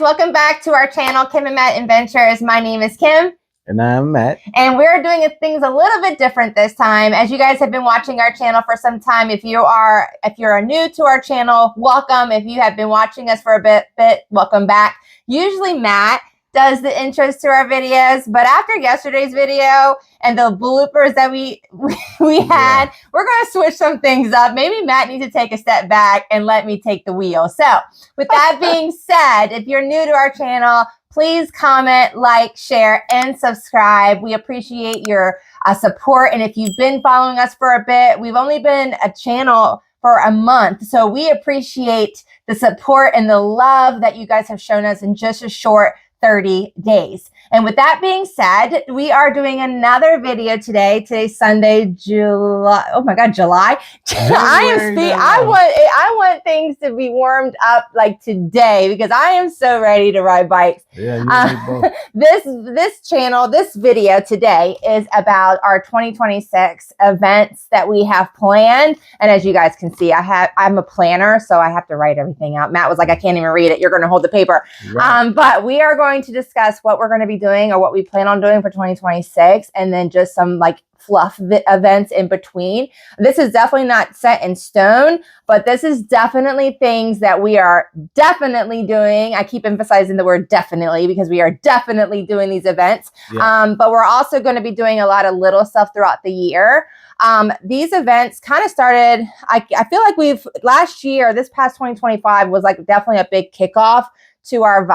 welcome back to our channel, Kim and Matt Adventures. My name is Kim. And I'm Matt. And we're doing things a little bit different this time. As you guys have been watching our channel for some time, if you're new to our channel, welcome. If you have been watching us for a bit, welcome back. Usually Matt does the intros to our videos, but after yesterday's video and the bloopers that we had, we're going to switch some things up. Maybe Matt needs to take a step back and let me take the wheel. So with that being said, if you're new to our channel, please comment, like, share, and subscribe. We appreciate your support. And if you've been following us for a bit, we've only been a channel for a month. So we appreciate the support and the love that you guys have shown us in just a short 30 days. And with that being said, we are doing another video today. Today's Sunday, July. Oh my God, July. I want things to be warmed up like today because I am so ready to ride bikes. Yeah, this video today is about our 2026 events that we have planned. And as you guys can see, I'm a planner, so I have to write everything out. Matt was like, I can't even read it. You're going to hold the paper. Right. But we are going to discuss what we're going to be doing or what we plan on doing for 2026, and then just some like fluff events in between. This is definitely not set in stone, but this is definitely things that we are definitely doing. I keep emphasizing the word definitely because we are definitely doing these events. Yeah. But we're also going to be doing a lot of little stuff throughout the year. These events kind of started, I feel like last year, this past 2025 was like definitely a big kickoff to our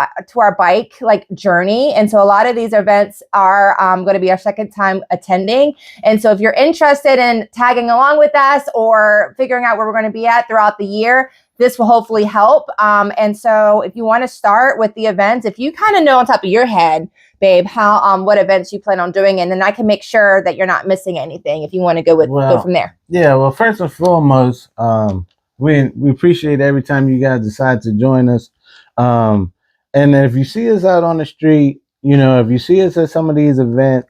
bike like journey. And so a lot of these events are going to be our second time attending. And so if you're interested in tagging along with us or figuring out where we're going to be at throughout the year, this will hopefully help. And so if you want to start with the events, if you kind of know on top of your head, babe, how what events you plan on doing, and then I can make sure that you're not missing anything if you want to go from there. Yeah, well, first and foremost, we appreciate every time you guys decide to join us. And if you see us out on the street, if you see us at some of these events,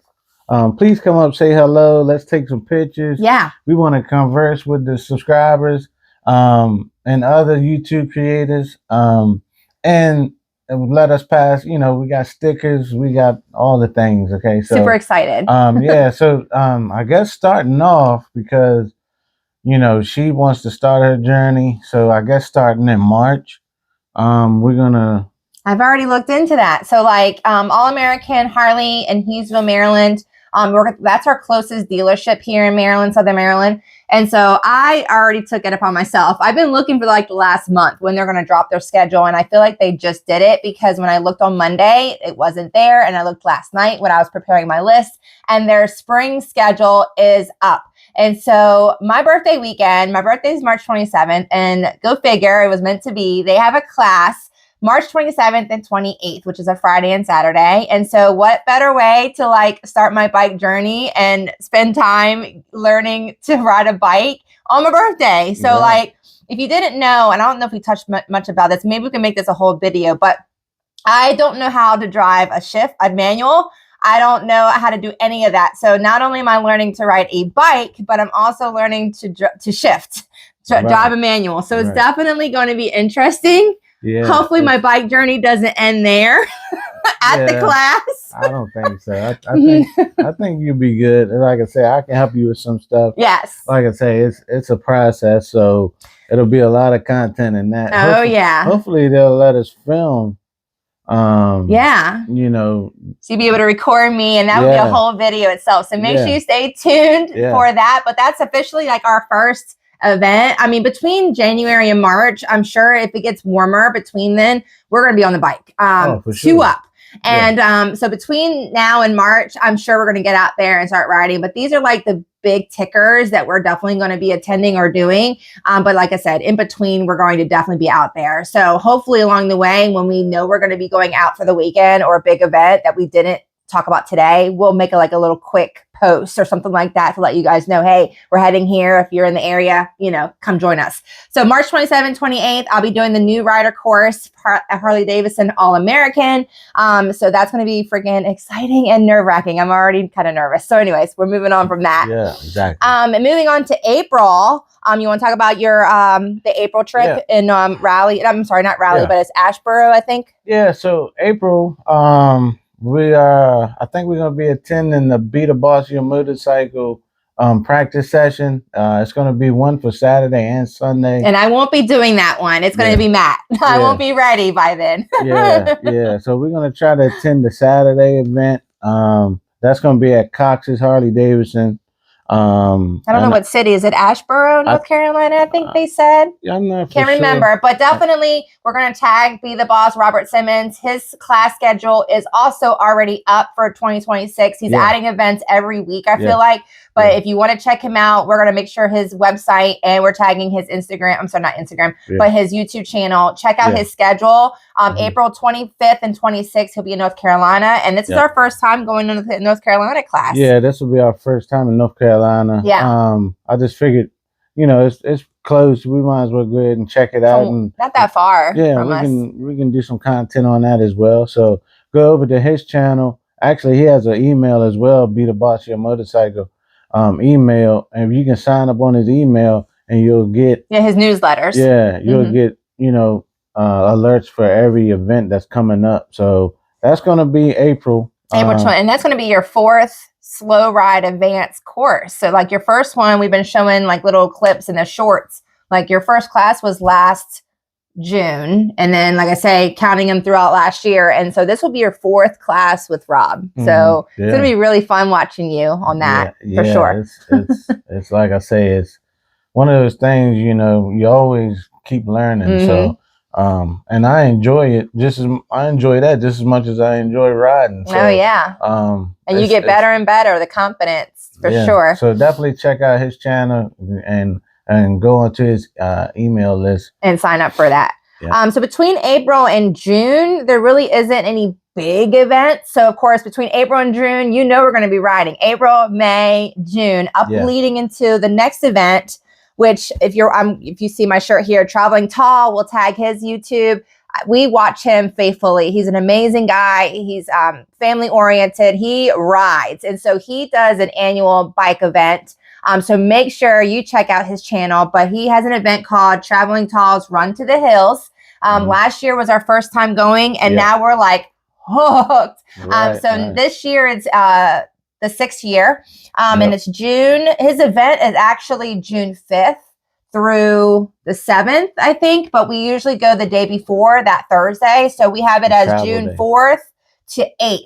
please come up, say hello. Let's take some pictures. Yeah. We want to converse with the subscribers, and other YouTube creators, and let us pass. We got stickers, we got all the things. Okay. So super excited. Yeah. So, I guess starting off because, she wants to start her journey. So I guess starting in March, I've already looked into that. So like All American Harley in Hughesville, Maryland. That's our closest dealership here in Maryland, Southern Maryland. And so I already took it upon myself. I've been looking for like the last month when they're going to drop their schedule. And I feel like they just did it because when I looked on Monday, it wasn't there. And I looked last night when I was preparing my list, and their spring schedule is up. And so my birthday is March 27th, and go figure, it was meant to be. They have a class March 27th and 28th, which is a Friday and Saturday. And so what better way to like start my bike journey and spend time learning to ride a bike on my birthday. So like, if you didn't know, and I don't know if we touched much about this, maybe we can make this a whole video, but I don't know how to drive a manual. I don't know how to do any of that. So not only am I learning to ride a bike, but I'm also learning to shift, drive a manual. So it's definitely going to be interesting. Yeah, hopefully my bike journey doesn't end there at the class. I don't think so. I think you'll be good. And like I say, I can help you with some stuff. Yes. Like I say, it's a process, so it'll be a lot of content in that. Hopefully they'll let us film. So you'll be able to record me, and that would be a whole video itself. So make sure you stay tuned for that. But that's officially like our first event. I mean, between January and March, I'm sure if it gets warmer between then, we're going to be on the bike, for sure. 2 up. And so between now and March, I'm sure we're going to get out there and start riding. But these are like the big tickers that we're definitely going to be attending or doing. But like I said, in between, we're going to definitely be out there. So hopefully along the way, when we know we're going to be going out for the weekend or a big event that we didn't talk about today, we'll make like a little quick post or something like that to let you guys know, hey, we're heading here. If you're in the area, come join us. So March 27th, 28th, I'll be doing the new rider course at Harley Davidson All-American. So that's going to be freaking exciting and nerve-wracking. I'm already kind of nervous. So anyways, we're moving on from that. Yeah, exactly. And moving on to April, you want to talk about your the April trip in Raleigh? I'm sorry, not Raleigh, but it's Asheboro, I think. Yeah, so April, I think we're gonna be attending the Be the Boss Your Motorcycle practice session. It's gonna be one for Saturday and Sunday. And I won't be doing that one. It's gonna be Matt. I won't be ready by then. yeah. So we're gonna try to attend the Saturday event. That's gonna be at Cox's Harley Davidson. I don't know what city. Is it Asheboro, North Carolina? I think they said. Yeah, I'm not Can't remember, but definitely we're going to tag Be the Boss Robert Simmons. His class schedule is also already up for 2026. He's adding events every week, I feel like. But if you want to check him out, we're going to make sure his website, and we're tagging his Instagram. I'm sorry, not Instagram, but his YouTube channel. Check out his schedule. April 25th and 26th, he'll be in North Carolina. And this is our first time going to the North Carolina class. Yeah, this will be our first time in North Carolina. Yeah. I just figured, it's close. We might as well go ahead and check it out. And not that far. Yeah, we can do some content on that as well. So go over to his channel. Actually, he has an email as well, Be the Boss Your Motorcycle email. And you can sign up on his email and you'll get his newsletters. Yeah, you'll get, alerts for every event that's coming up. So that's going to be April. April 20th, and that's going to be your 4th slow ride advanced course. So like your first one, we've been showing like little clips in the shorts. Like your first class was last June. And then, like I say, counting them throughout last year. And so this will be your 4th class with Rob. So it's going to be really fun watching you on that for sure. It's like I say, it's one of those things, you always keep learning. So, and I enjoy it I enjoy that just as much as I enjoy riding. So, and you get better and better, the confidence for sure. So definitely check out his channel and go onto his email list and sign up for that. So between April and June, there really isn't any big events. So of course, between April and June, we're going to be riding April, May, June, leading into the next event, which if you see my shirt here, Traveling Tall, we'll tag his YouTube. We watch him faithfully. He's an amazing guy. He's family oriented. He rides. And so he does an annual bike event. So make sure you check out his channel, but he has an event called Traveling Tall's Run to the Hills. Last year was our first time going, and now we're like hooked. This year it's the 6th year, and it's June. His event is actually June 5th through the 7th, I think, but we usually go the day before, that Thursday. So we have it as June 4th to 8th.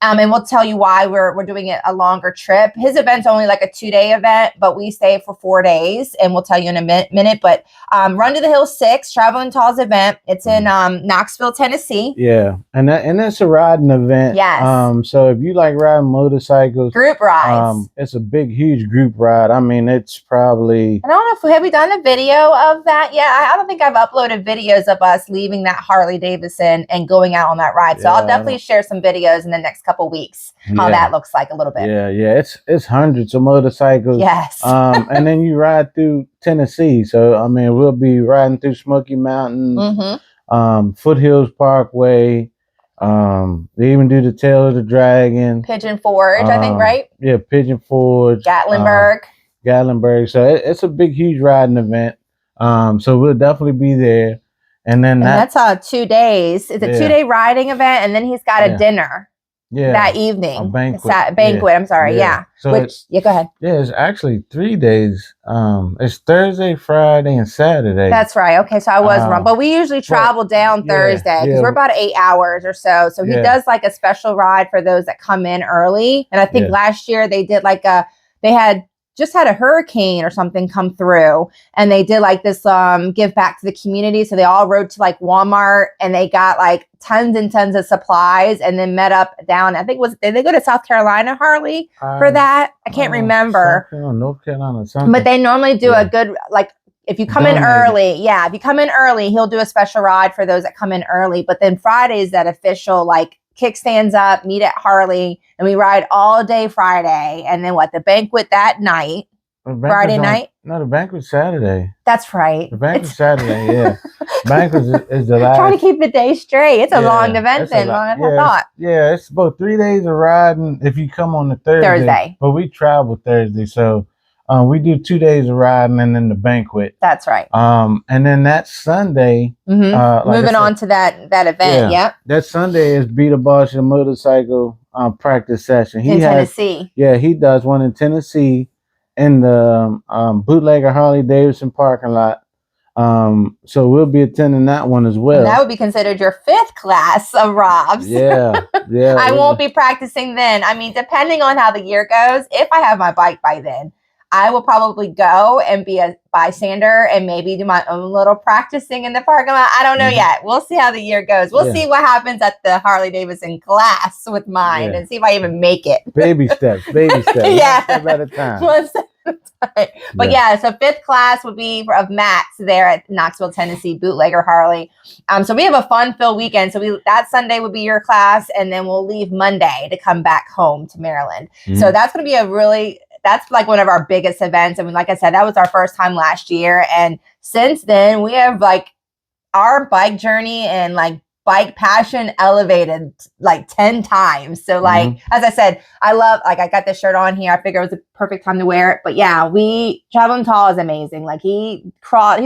And we'll tell you why we're doing it a longer trip. His event's only like a 2-day event, but we stay for 4 days, and we'll tell you in a minute. But Run to the Hills 6, Traveling Tall's event. It's in Knoxville, Tennessee. Yeah, and that's a riding event. Yes. So if you like riding motorcycles, group rides. It's a big, huge group ride. I mean, it's probably. I don't know have we done a video of that yet. I don't think I've uploaded videos of us leaving that Harley Davidson and going out on that ride. So I'll definitely share some videos in the next couple weeks how that looks like a little bit. It's hundreds of motorcycles. Yes. And then you ride through Tennessee. So I mean, we'll be riding through Smoky Mountains, Foothills Parkway. They even do the Tail of the Dragon, Pigeon Forge, I think, right? Yeah, Pigeon Forge, Gatlinburg. So it's a big, huge riding event. So we'll definitely be there. And then that's 2 days. It's a 2-day riding event, and then he's got a dinner. that evening. A banquet. Banquet, I'm sorry. Yeah. So go ahead. Yeah, it's actually 3 days. It's Thursday, Friday, and Saturday. That's right. Okay, so I was wrong. But we usually travel down Thursday because we're about 8 hours or so. So he does like a special ride for those that come in early. And I think last year they did like they had just had a hurricane or something come through, and they did like this give back to the community. So they all rode to like Walmart, and they got like tons and tons of supplies, and then met up down. I think did they go to South Carolina, Harley, for that? I can't remember. North Carolina, something. But they normally do a good like. If you come in early, if you come in early, he'll do a special ride for those that come in early. But then Friday is that official like kickstands up, meet at Harley, and we ride all day Friday. And then the banquet that night, Friday night? No, the banquet's Saturday. That's right. The banquet's Saturday, yeah. Banquet is the last. Trying to keep the day straight. It's a long event then, long as I thought. Yeah, it's about 3 days of riding if you come on the Thursday. But we travel Thursday, so we do 2 days of riding and then the banquet. That's right. And then that Sunday, moving on to that event. Yep. That Sunday is Be the Boss Your Motorcycle practice session. In Tennessee. Yeah, he does one in Tennessee in the Bootlegger Harley Davidson parking lot. So we'll be attending that one as well. And that would be considered your 5th class of Rob's. Yeah. I won't be practicing then. I mean, depending on how the year goes, if I have my bike by then, I will probably go and be a bystander and maybe do my own little practicing in the parking lot. I don't know yet. We'll see how the year goes. We'll see what happens at the Harley Davidson class with mine and see if I even make it. Baby steps. Yeah. One step at a time. One step at a time. But so 5th class would be of Matt's there at Knoxville, Tennessee, Bootlegger Harley. So we have a fun-filled weekend. So that Sunday would be your class, and then we'll leave Monday to come back home to Maryland. So that's going to be that's like one of our biggest events. I mean, like I said, that was our first time last year. And since then we have our bike journey and bike passion elevated 10 times. So as I said, I love, I got this shirt on here. I figured it was the perfect time to wear it. But yeah, Traveling Tall is amazing. He's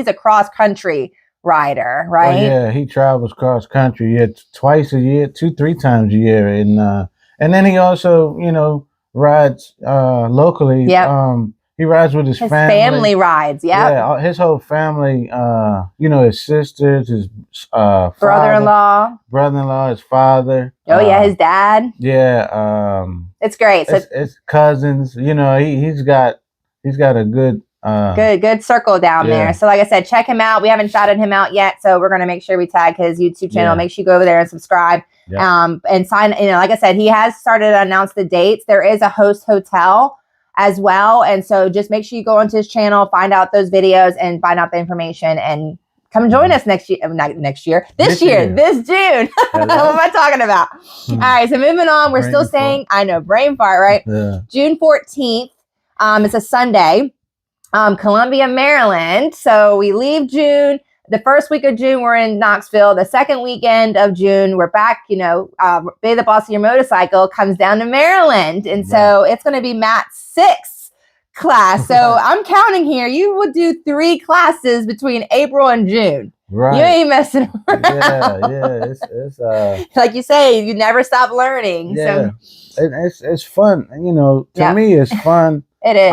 a cross country rider, right? Oh, yeah, he travels cross country twice a year, 2-3 times a year. And then he also, rides locally. He rides with his family. Family rides, yeah. His whole family, his sisters, his brother-in-law, his father. His dad. Yeah. It's great. So it's cousins. He's got a good good circle down there. So like I said, check him out. We haven't shouted him out yet, so we're going to make sure we tag his YouTube channel. Make sure you go over there and subscribe. And sign, like I said, he has started to announce the dates. There is a host hotel as well. And so just make sure you go onto his channel, find out those videos and find out the information and come join us this year, this June. What am I talking about? All right. So moving on, we're still saying, I know, brain fart, right? Yeah. June 14th. It's a Sunday, Columbia, Maryland. So we leave June. The first week of June, we're in Knoxville. The second weekend of June, we're back, Be the Boss of Your Motorcycle comes down to Maryland. And so it's going to be Matt's 6th class. So I'm counting here. You would do 3 classes between April and June. Right. You ain't messing around. Yeah. It's like you say, you never stop learning. Yeah. So it's fun. To me, it's fun. It is.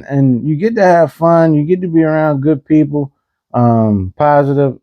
And you get to have fun. You get to be around good people. Positive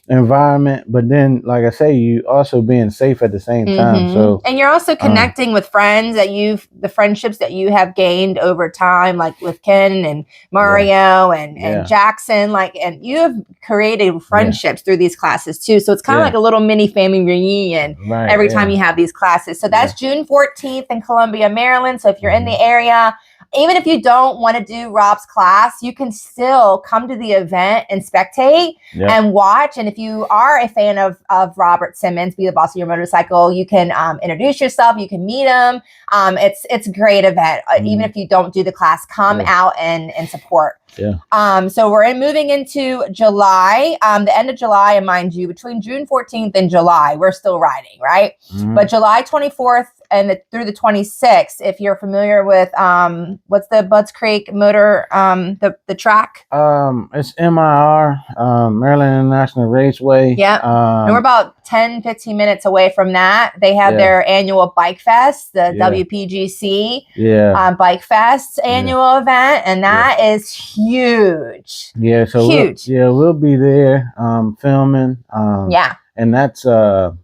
environment, but then like I say, you also being safe at the same time. So and you're also connecting with friends the friendships that you have gained over time, like with Ken and Mario and Jackson, and you have created friendships through these classes too. So it's kind of like a little mini family reunion every time you have these classes. So that's June 14th in Columbia, Maryland. So if you're in the area, even if you don't want to do Rob's class, you can still come to the event and spectate and watch. And if you are a fan of Robert Simmons, Be the Boss of Your Motorcycle, you can introduce yourself. You can meet him. It's a great event. Even if you don't do the class, come out and support. So we're moving into July, the end of July, and mind you, between June 14th and July, we're still riding, right? But July 24th and through the 26th, if you're familiar with what's the Budds Creek Motor, the track? It's MIR, Maryland International Raceway. And we're about 10-15 minutes away from that. They have their annual Bike Fest, the WPGC Bike Fest annual event, and that is huge. So huge. We'll be there filming. And that's a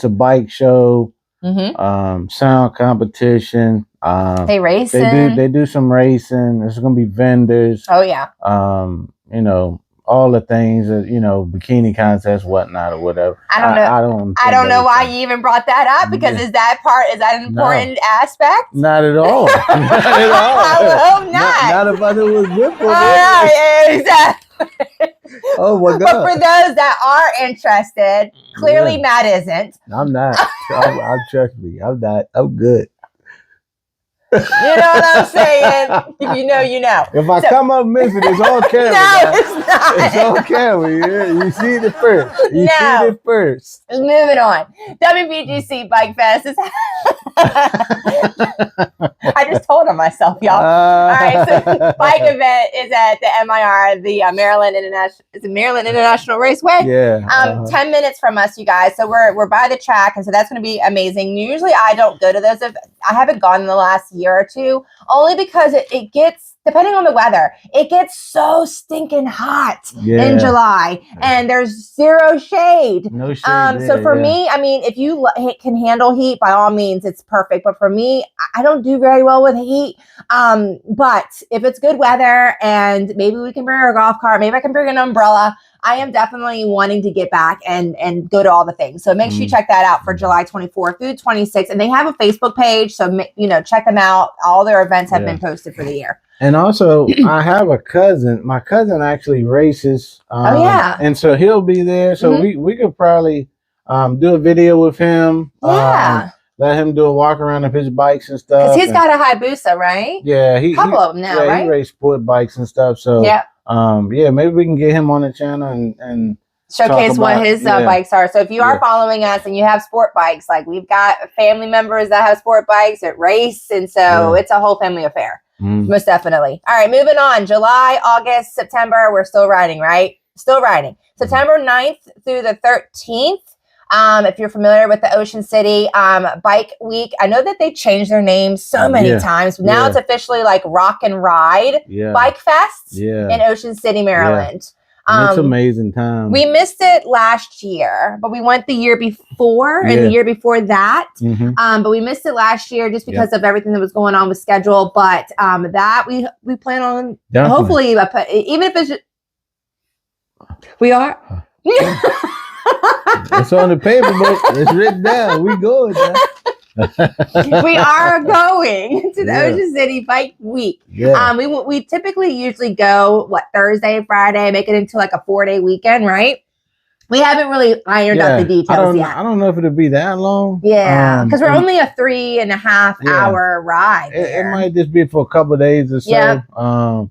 bike show. Sound competition. They race. They do some racing. There's gonna be vendors. All the things that bikini contests, whatnot, or whatever. I don't know why you even brought that up, because is that an important aspect? Not at all. Not at all. I hope not. Not if I was with Exactly. Oh my But for God. those that are interested, clearly Yeah. Matt isn't. I'm not. I'm trust me. I'm not. I'm good. You know what I'm saying? If you know, you know. If I come up missing, it's on camera. No, Guys. it's not. It's on camera. You see it first. You No. see it first. Moving on. WBGC Bike Fest is. I just told on myself, y'all. All right, so bike event is at the MIR, the Maryland International Raceway. Yeah. 10 minutes from us, you guys. So we're by the track, and so that's going to be amazing. Usually, I don't go to those. I haven't gone in the last year or two, only because it gets. Depending on the weather, it gets so stinking hot in July, and there's zero shade. No shade. So for me, I mean, if you can handle heat, by all means, it's perfect. But for me, I don't do very well with heat. But if it's good weather and maybe we can bring our golf cart, maybe I can bring an umbrella, I am definitely wanting to get back and go to all the things. So make sure you check that out for July 24th through 26th. And they have a Facebook page. So, check them out. All their events have been posted for the year. And also, I have a cousin. My cousin actually races. Oh, yeah. And so he'll be there. So we could probably do a video with him. Yeah. Let him do a walk around of his bikes and stuff. Because he's got a Hayabusa, right? Yeah. A couple of them now, right? He raced sport bikes and stuff. So, maybe we can get him on the channel and showcase what his bikes are. So if you are following us and you have sport bikes, like we've got family members that have sport bikes that race. And so it's a whole family affair. Most definitely. All right, moving on. July, August, September, we're still riding, right? Still riding. September 9th through the 13th. If you're familiar with the Ocean City Bike Week, I know that they changed their name so many times. Now it's officially like Rock and Ride Bike Fest in Ocean City, Maryland. It's amazing time. We missed it last year, but we went the year before and the year before that. But we missed it last year just because of everything that was going on with schedule. But that we plan on hopefully, even if it's just, we are. It's on the paper, but it's written down. We going now. We are going to the Ocean City Bike Week. We typically usually go Thursday, Friday, make it into like a 4-day weekend, right? We haven't really ironed out the details yet. I don't know if it'll be that long. Yeah, because we're only a 3.5 hour ride. It might just be for a couple of days or so. Yeah.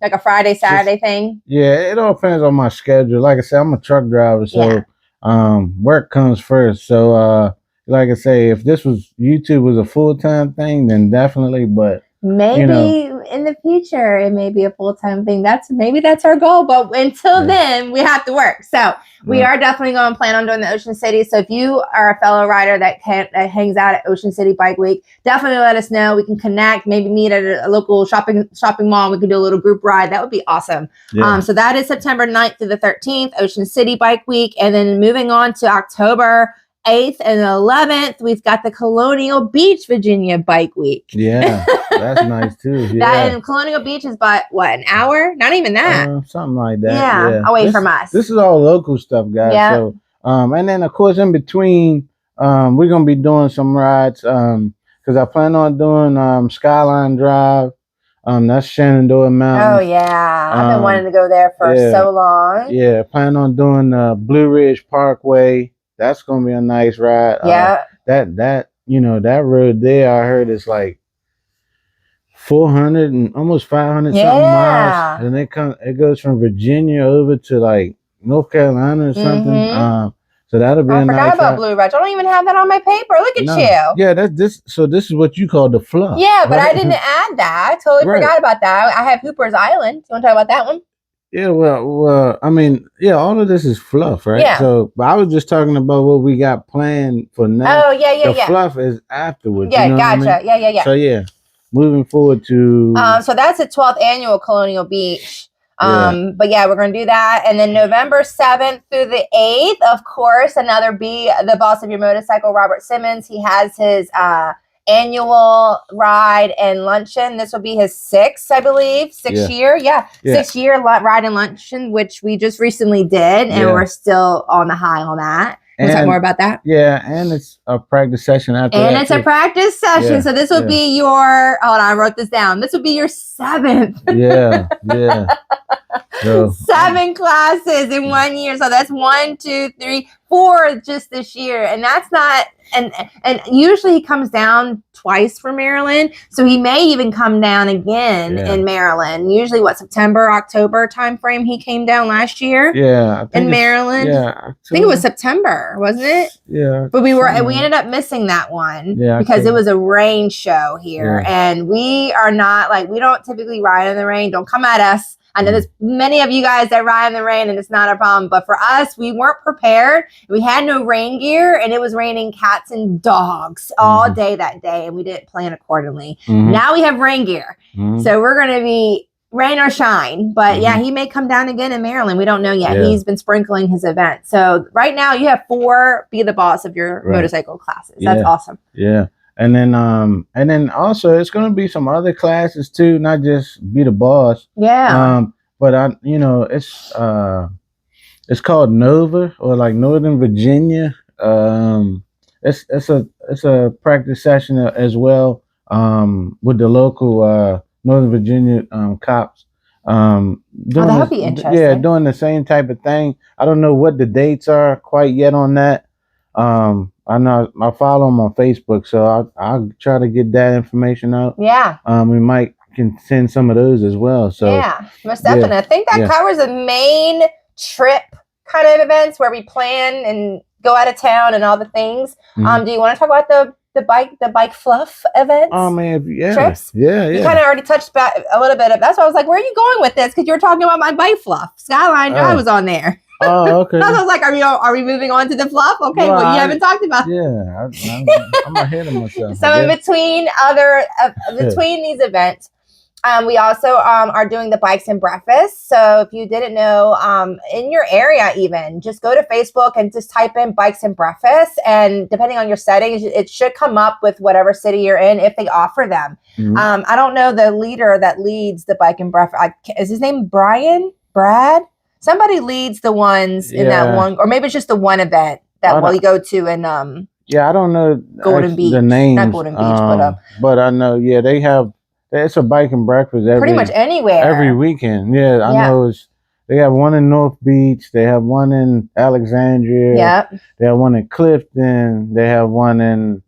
Like a Friday, Saturday thing. Yeah, it all depends on my schedule. Like I said, I'm a truck driver, so work comes first. So like I say, if YouTube was a full-time thing, then definitely, but maybe in the future it may be a full-time thing. Maybe that's our goal, but until then we have to work. So we are definitely going to plan on doing the Ocean City. So if you are a fellow rider that hangs out at Ocean City Bike Week, definitely let us know. We can connect, maybe meet at a local shopping mall. We can do a little group ride. That would be awesome. So that is September 9th through the 13th, Ocean City Bike Week. And then moving on to October 8th and 11th, we've got the Colonial Beach, Virginia Bike Week. Yeah, that's nice too. Yeah. That in Colonial Beach is but an hour? Not even that. Something like that. Yeah, away from us. This is all local stuff, guys. Yeah. So, and then of course in between, we're gonna be doing some rides. Because I plan on doing Skyline Drive. That's Shenandoah Mountain. Oh yeah, I've been wanting to go there for so long. Yeah, plan on doing Blue Ridge Parkway. That's gonna be a nice ride. Yeah. That road there, I heard it's like 400 and almost 500 something miles, and it goes from Virginia over to like North Carolina or something. So that'll be a nice ride. I forgot about Blue Ridge. I don't even have that on my paper. Look at you. Yeah, so this is what you call the fluff. Yeah, but I didn't add that. I totally forgot about that. I have Hooper's Island. You want to talk about that one? Yeah, well, I mean, all of this is fluff, right? Yeah. So, but I was just talking about what we got planned for now. Oh, yeah. The fluff is afterwards. Yeah, you know gotcha. What I mean? Yeah. So, moving forward to... so that's the 12th annual Colonial Beach. But we're going to do that. And then November 7th through the 8th, of course, another Be the Boss of Your Motorcycle, Robert Simmons. He has his annual ride and luncheon. This will be his sixth, I believe, year. Yeah. 6 year ride and luncheon, which we just recently did. And we're still on the high on that. We'll talk more about that. Yeah, and it's a practice session after that. And it's a practice session. So this will be your, hold on, I wrote this down. This will be your 7th. Yeah. So 7 classes in 1 year. So that's 1, 2, 3, 4 just this year. And that's not, and usually he comes down twice for Maryland. So he may even come down again in Maryland. Usually September, October timeframe he came down last year. Yeah. In Maryland. I think it was September, wasn't it? Yeah. But we ended up missing that one because it was a rain show here. And we are not we don't typically ride in the rain. Don't come at us. I know there's many of you guys that ride in the rain and it's not a problem. But for us, we weren't prepared. We had no rain gear and it was raining cats and dogs all day that day. And we didn't plan accordingly. Now we have rain gear. So we're going to be rain or shine. But yeah, he may come down again in Maryland. We don't know yet. He's been sprinkling his event. So right now you have 4 Be the Boss of your motorcycle classes. That's awesome. Yeah. And then also it's going to be some other classes too, not just Be the Boss. Yeah. But it's called Nova, or like Northern Virginia. It's a practice session as well. With the local Northern Virginia cops. That would be interesting. Yeah, doing the same type of thing. I don't know what the dates are quite yet on that. I know I follow them on Facebook, so I'll try to get that information out. Yeah. We can send some of those as well. So yeah, most definitely. I think that covers the main trip kind of events where we plan and go out of town and all the things. Do you want to talk about the bike fluff events? Oh man, trips. Yeah. You kind of already touched back a little bit of. That's why I was like, where are you going with this? Because you were talking about my bike fluff. Skyline Drive was on there. Oh, okay. I was like, are we moving on to the fluff? Okay, well, you haven't talked about. Yeah, I'm ahead of myself. So in between between these events, we also are doing the Bikes and Breakfast. So if you didn't know, in your area even, just go to Facebook and just type in Bikes and Breakfast. And depending on your settings, it should come up with whatever city you're in if they offer them. I don't know the leader that leads the Bike and Breakfast. Is his name Brad? Somebody leads the ones in that one, or maybe it's just the one event that we go to in I don't know Golden Beach. The names. Not Golden Beach, but I know they have. It's a bike and breakfast pretty much anywhere. Every weekend. Yeah, I know they have one in North Beach. They have one in Alexandria. Yep. They have one in Clifton. They have one in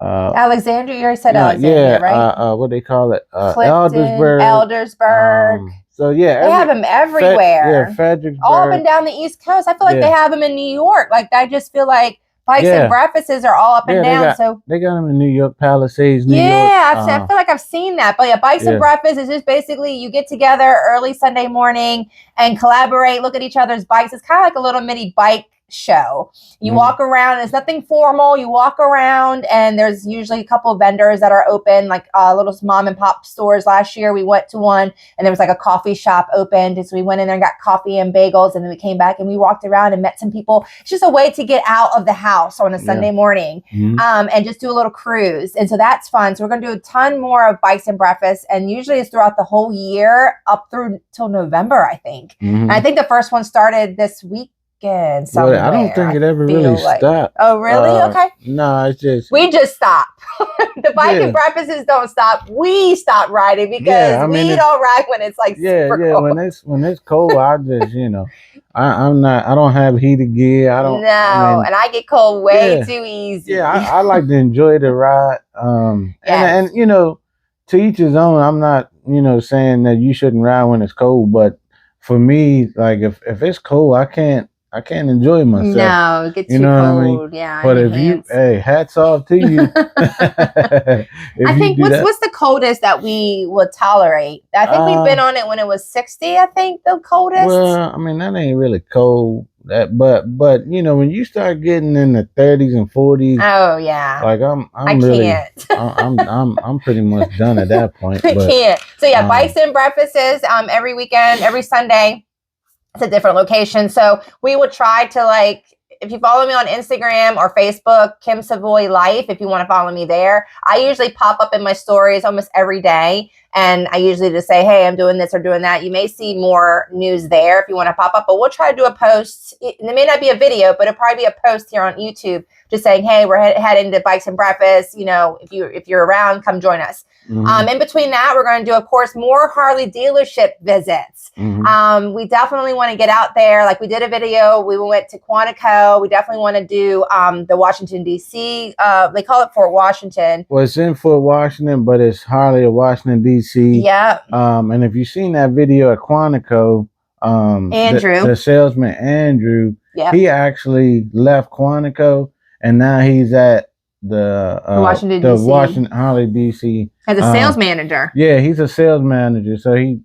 Alexandria. You already said Alexandria, right? What they call it? Clifton, Eldersburg. So they have them everywhere. Fredericksburg. All up and down the East Coast. I feel like they have them in New York. Like I just feel like Bikes and Breakfasts are all up and down. They got them in New York, Palisades, New York. I feel like I've seen that. But yeah, Bikes and Breakfast is just basically you get together early Sunday morning and collaborate, look at each other's bikes. It's kind of like a little mini bike show. You walk around, it's nothing formal. You walk around and there's usually a couple of vendors that are open, like little mom and pop stores. Last year we went to one and there was like a coffee shop opened. And so we went in there and got coffee and bagels, and then we came back and we walked around and met some people. It's just a way to get out of the house on a Sunday morning and just do a little cruise. And so that's fun. So we're going to do a ton more of Bikes and Breakfast, and usually it's throughout the whole year up through till November, I think. And I think the first one started this week. Somewhere. I don't think it ever really stopped. Oh, really? Okay. No, it's just we just stop. The Bike and Breakfasts don't stop. We stop riding because we don't ride when it's like super cold. When it's cold, I just I don't have heated gear. I don't. And I get cold way too easy. Yeah, I like to enjoy the ride. And to each his own. I'm not saying that you shouldn't ride when it's cold, but for me, like if it's cold, I can't enjoy myself. No, it gets too cold. I mean? Yeah. But hats off to you. I think what's the coldest that we would tolerate? I think we've been on it when it was 60. I think the coldest. Well, I mean that ain't really cold. But when you start getting in the 30s and 40s. Oh yeah. Like I really can't. I'm pretty much done at that point. I can't. So yeah, Bikes and Breakfasts every weekend, every Sunday. It's a different location. So we would try to if you follow me on Instagram or Facebook, Kim Savoy Life, if you want to follow me there, I usually pop up in my stories almost every day. And I usually just say, hey, I'm doing this or doing that. You may see more news there if you want to pop up, but we'll try to do a post. It may not be a video, but it'll probably be a post here on YouTube just saying, hey, we're heading to Bikes and Breakfast. You know, if you're around, come join us. In between that, we're going to do, of course, more Harley dealership visits. We definitely want to get out there. Like we did a video, we went to Quantico. We definitely want to do the Washington, D.C. They call it Fort Washington. Well, it's in Fort Washington, but it's Harley of Washington, D.C. Yeah. And if you've seen that video at Quantico, Andrew, the salesman Andrew, he actually left Quantico, and now he's at the Washington Harley DC as a sales manager. Yeah, he's a sales manager. So he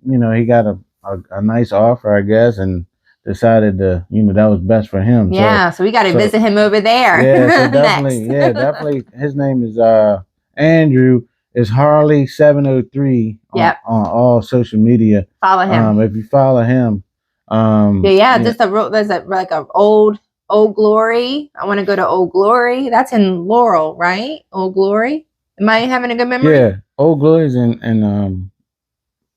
got a nice offer, I guess, and decided to, that was best for him. Yeah, so we got to visit him over there. Yeah, so definitely, definitely. His name is Andrew. Is Harley 703 on all social media. Follow him. If you follow him. There's like a Old Glory. I want to go to Old Glory. That's in Laurel, right? Old Glory. Am I having a good memory? Yeah, Old Glory's in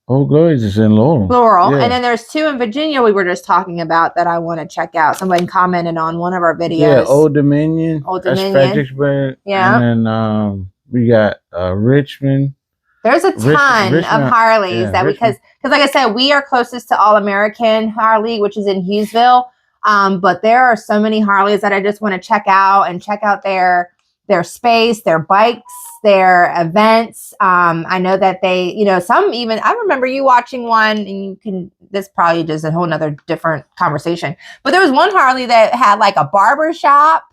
Old Glory's is in Laurel. Yeah. And then there's two in Virginia we were just talking about that I want to check out. Somebody commented on one of our videos. Yeah, Old Dominion. That's Fredericksburg. Yeah. And then we got Richmond. There's a ton of Harleys because like I said, we are closest to All American Harley, which is in Hughesville. But there are so many Harleys that I just want to check out their space, their bikes, their events. I know that they, some even, I remember you watching one, and this probably just a whole nother different conversation, but there was one Harley that had like a barber shop,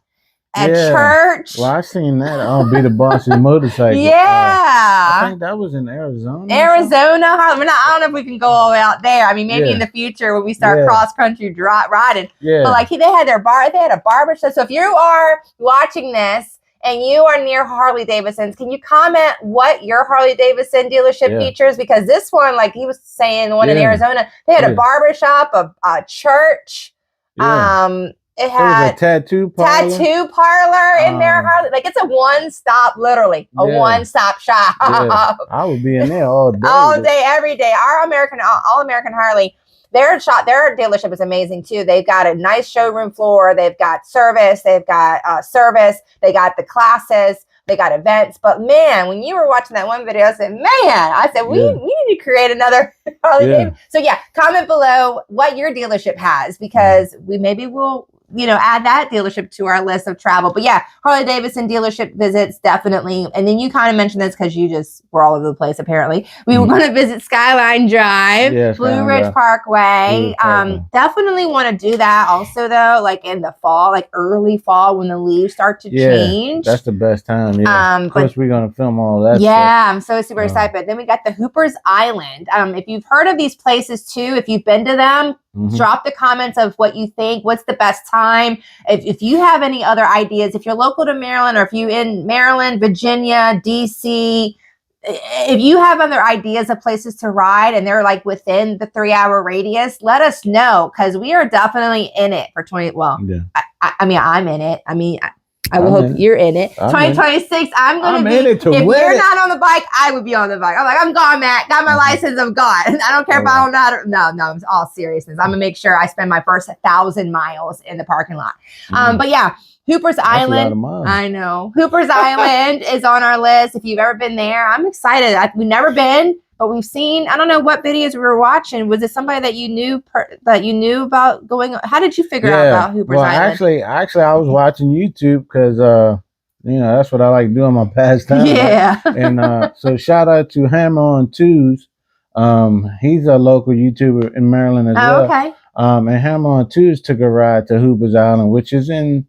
a church. Well, I seen that. I'll be the boss's motorcycle. I think that was in Arizona. Harley. I don't know if we can go all the way out there. I mean, maybe in the future when we start cross country riding. Yeah. But like they had a barber shop. So if you are watching this and you are near Harley Davidson's, can you comment what your Harley Davidson dealership features? Because this one, like he was saying, the one in Arizona, they had a barber shop, a church. It had a tattoo parlor in there, Harley. Like it's a one-stop, literally a one-stop shop. Yeah. I would be in there all day, every day. All American Harley. Their dealership is amazing too. They've got a nice showroom floor. They've got service. They've got They got the classes. They got events. But man, when you were watching that one video, I said, we need to create another Harley Davidson. So comment below what your dealership has, because we maybe will add that dealership to our list of travel. But Harley Davidson dealership visits, definitely. And then you kind of mentioned this because you just were all over the place, apparently. We were going to visit Skyline Drive, Blue Ridge Parkway. Definitely want to do that also, though, like in the fall, like early fall when the leaves start to change. That's the best time. Of course, we're going to film all that stuff. I'm so super excited. But then we got the Hooper's Island. If you've heard of these places, too, if you've been to them, drop the comments of what you think. What's the best time? If you have any other ideas, if you're local to Maryland, or if you're in Maryland, Virginia, DC, if you have other ideas of places to ride and they're like within the 3-hour radius, let us know, because we are definitely in it for 20. Well, I mean, I'm in it. I mean, I will hope you're in it. 2026, I'm going to be. If you're not on the bike, I would be on the bike. I'm like, I'm gone, Matt. Got my license. I'm gone. I don't care if I don't know how to. No, it's all seriousness. I'm going to make sure I spend my first 1,000 miles in the parking lot. But Hooper's Island. I know. Hooper's Island is on our list. If you've ever been there, I'm excited. We've never been, but we've seen. I don't know what videos we were watching. Was it somebody that you knew about going? How did you figure out about Hooper's Island? Actually, I was watching YouTube because that's what I like doing my pastime. Yeah. And so shout out to Hammer on Twos. He's a local YouTuber in Maryland as well. Okay. And Hammer on Twos took a ride to Hooper's Island, which is in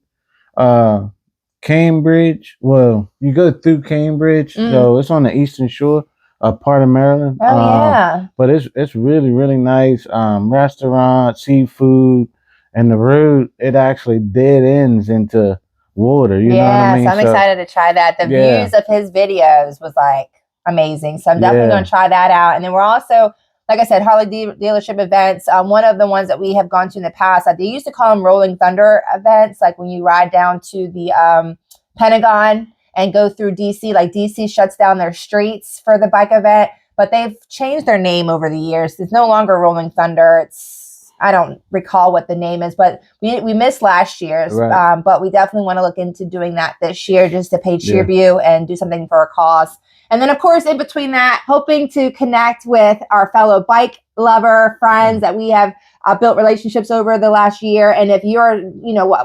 Cambridge. Well, you go through Cambridge, so it's on the eastern shore, a part of Maryland. But it's really, really nice. Restaurant, seafood, and the road, it actually dead ends into water. You know what I mean? So I'm excited to try that. The views of his videos was like amazing. So I'm definitely going to try that out. And then we're also, like I said, Harley dealership events. One of the ones that we have gone to in the past, they used to call them Rolling Thunder events, like when you ride down to the Pentagon and go through DC. Like DC shuts down their streets for the bike event, but they've changed their name over the years. It's no longer Rolling Thunder. It's I don't recall what the name is, but we missed last year's. Right. But we definitely want to look into doing that this year, just to pay tribute and do something for a cause. And then, of course, in between that, hoping to connect with our fellow bike lover friends that we have built relationships over the last year. And if you're,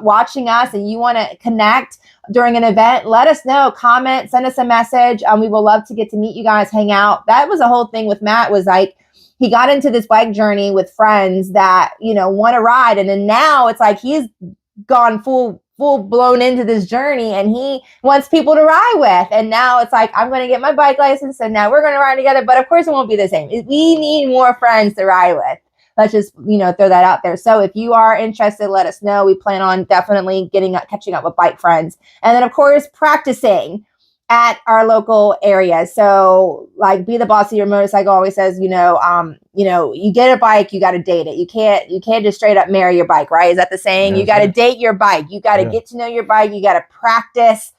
watching us and you want to connect during an event, let us know. Comment, send us a message. We will love to get to meet you guys, hang out. That was the whole thing with Matt, was like, he got into this bike journey with friends that, want to ride. And then now it's like he's gone full blown into this journey and he wants people to ride with. And now it's like, I'm going to get my bike license and now we're going to ride together. But of course it won't be the same. We need more friends to ride with. Let's just, throw that out there. So if you are interested, let us know. We plan on definitely catching up with bike friends. And then of course, practicing at our local area. So like, be the boss of your motorcycle always says, you get a bike, you got to date it. You can't just straight up marry your bike, right? Is that the saying? You got to date your bike. You got to get to know your bike. You got to practice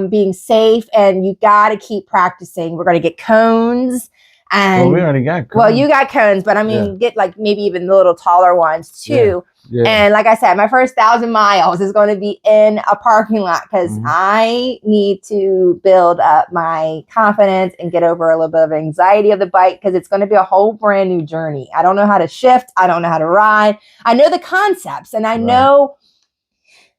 being safe, and you got to keep practicing. We're going to get cones. And we already got cones. Well, you got cones, but I mean, get like maybe even the little taller ones too. Yeah. And like I said, my first 1,000 miles is going to be in a parking lot because I need to build up my confidence and get over a little bit of anxiety of the bike, because it's going to be a whole brand new journey. I don't know how to shift. I don't know how to ride. I know the concepts and I know,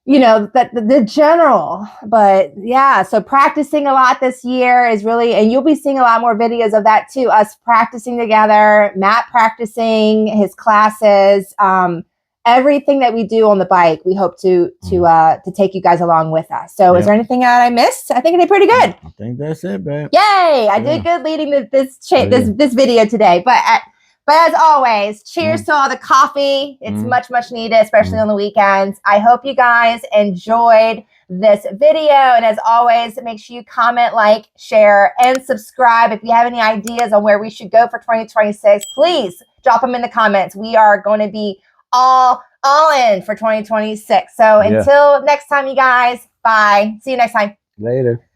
that the general, but yeah, so practicing a lot this year is really, and you'll be seeing a lot more videos of that too. Us practicing together, Matt practicing his classes, everything that we do on the bike, we hope to take you guys along with us. So is there anything that I missed? I think I did pretty good. I think that's it, babe. Yay! I did good leading this video today. But as always, cheers to all the coffee. It's much, much needed, especially on the weekends. I hope you guys enjoyed this video. And as always, make sure you comment, like, share, and subscribe. If you have any ideas on where we should go for 2026, please drop them in the comments. We are going to be all in for 2026. So until next time, you guys, bye. See you next time. Later.